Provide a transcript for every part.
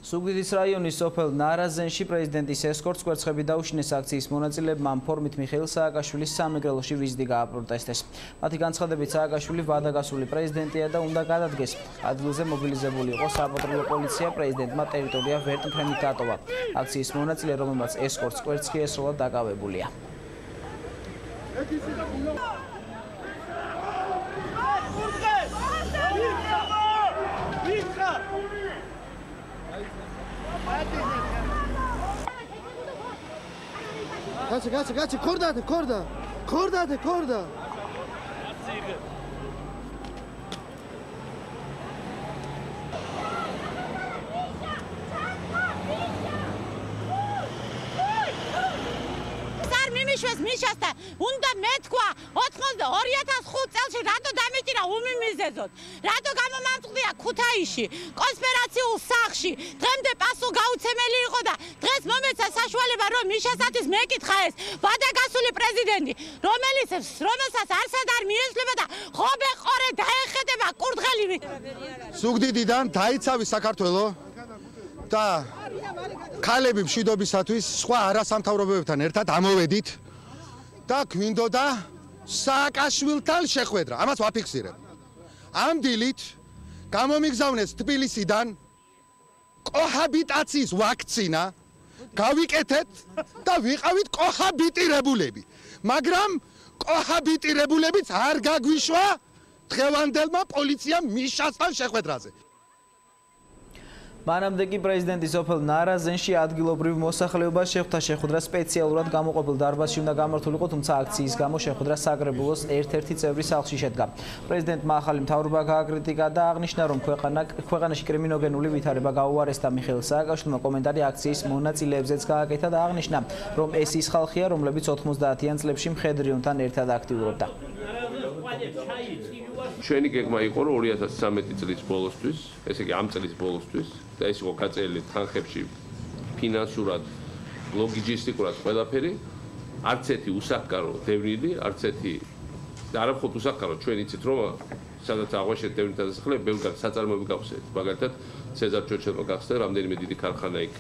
ზუგდიდის რაიონის სოფელ ნარაზენში პრეზიდენტის ესკორტს კვერცხები დაუშინეს აქციის მონაწილეებმა ამ ფორმით მიხეილ სააკაშვილის სამეგრელოში ვიზიტი გააპროტესტეს. მათი განცხადებით სააკაშვილი ვადაგასული პრეზიდენტია და უნდა გადადგეს. ადგილზე მობილიზებული იყო საპატრულო პოლიცია, პრეზიდენტმა ტერიტორია ვერტმფრენით დატოვა. აქციის მონაწილე, რომელმაც ესკორტს კვერცხი ესროლა, დაკავებულია. Gachi, korda. მიშასთან უნდა მეთქვა 2005 წელს რატო დამიტირა უმიმიზეზოდ რატო გამომამწყდია ქუთაისში კონსპირაციულ სახლში დღემდე პასუხგაუცემელი იყო და დღეს მომეცა საშუალება რომ მიშასათვის მეკითხა ეს ვადაგასული პრეზიდენტი რომელსაც არსად არ მიეძლება და ხობე ყორე დაეხეთება კურდღელი ზუგდიდიდან დაიცავი საქართველო და ქალები მშვიდობისათვის სხვა არასამთავრობოებთან ერთად ამოვედით და გვინდოდა სააკაშვილთან შეხვედრა. ამას ვაფიქსირებ. ამ დილით გამომიგზავნეს თბილისიდან კოჰაბიტაციის ვაქცინა, გავიკეთეთ და ვიყავით კოჰაბიტირებულები. მაგრამ კოჰაბიტირებულებიც არ გაგვიშვა დღევანდელმა პოლიციამ მიშასთან შეხვედრაზე. მანამდე კი პრეზიდენტი სოფელ ნარაზენში ადგილობრივ მოსახლეობას შეხვდა შეხვედრა სპეციალურად გამოყოფილ დარბაზში უნდა გამართულიყო, თუმცა აქციის გამო შეხვედრა საკრებულოს ერთ-ერთი წევრი სახლში შედგა. პრეზიდენტმა ახალი მთავრობა გააკრიტიკა და აღნიშნა, რომ ქვეყანაში კრიმინოგენული ვითარება გაუარესდა. მიხეილ სააკაშვილმა კომენტარი აქციის მონაწილეებზეც გააკეთა და აღნიშნა, რომ ეს ის ხალხია, რომლებიც 90-იან წლებში მხედრიონთან ერთად აქტიურობდა. ჩვენი გეგმა იყო რომ 2013 წლის ბოლოსთვის, ესე იგი ამ წლის ბოლოსთვის და ეს იყო გაწერილი თანხებში ფინანსურად, ლოგისტიკურად ყველაფერი, არც ერთი უსახკარო დევნილი, არც ერთი და არა მხოლოდ უსახკარო, ჩვენ იცით რომ სადაც აღვაშეთ დევნილთა დასახლება, ბევრგან საწარმოები გავხსნით. მაგალითად, ცეზარ ჩოჩელმა გახსნა რამდენიმე დიდი ქარხანა იქ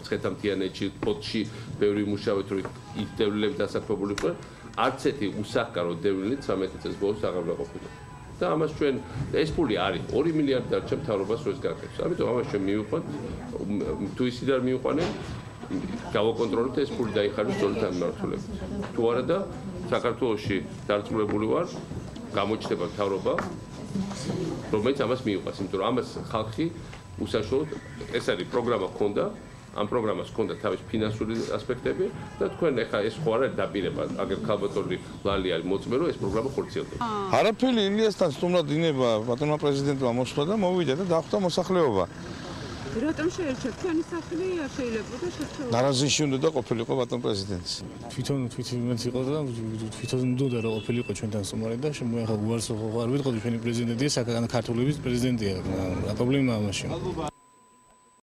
ცხეთამთიანეთში, ფოთში, ბევრი მუშავეთ რომ იქ დევნილები დასაქმებული იყვნენ. არც ერთი უსახკარო დევნილი 13 წელს ბოლოს აღარ გაყოფილა. და ამას ჩვენ ეს ფული არის 2 მილიარდი დარჩა მთავრობას როის გაკეთებს. ამიტომ ამას ჩვენ მივიყვანთ, თუ ისინი არ მივიყვანენ, გავაკონტროლებთ ეს ფული დაიხარჯოს სწორედ ამ მმართველებს. თუ არა და საქართველოში დარწმუნებული ვარ, გამოჩნდება მთავრობა, რომელიც ამას მივიყვანს, იმიტომ რომ ამას ხალხი უსაშუალოდ ეს არის პროგრამა ჰქონდა. ამ პროგრამას ჰქონდა თავის ფინანსური ასპექტები და თქვენ ეხა ეს ხო არ არის დაპირება, აგერ ქალბატონი ლალი არის მოწმე, რომ ეს პროგრამა ხორციელდება. არაფერი ილიასთან სტუმრად ინება ბატონმა პრეზიდენტმა მოსვლა და მოვიდა და დახვდა მოსახლეობა. რატომ შეერჩა თქვენი სახლი არ შეიძლება და შეერჩა? ნარაზენში უნდა და ყოფილიყო ბატონ პრეზიდენტი. თვითონ იყო და თვითონ უნდა რა ყოფილიყო ჩვენთან სტუმარი და შემოეხა უარს არ ვიტყოდი ჩვენი პრეზიდენტია, საქართველოს პრეზიდენტია. პრობლემა ამაში.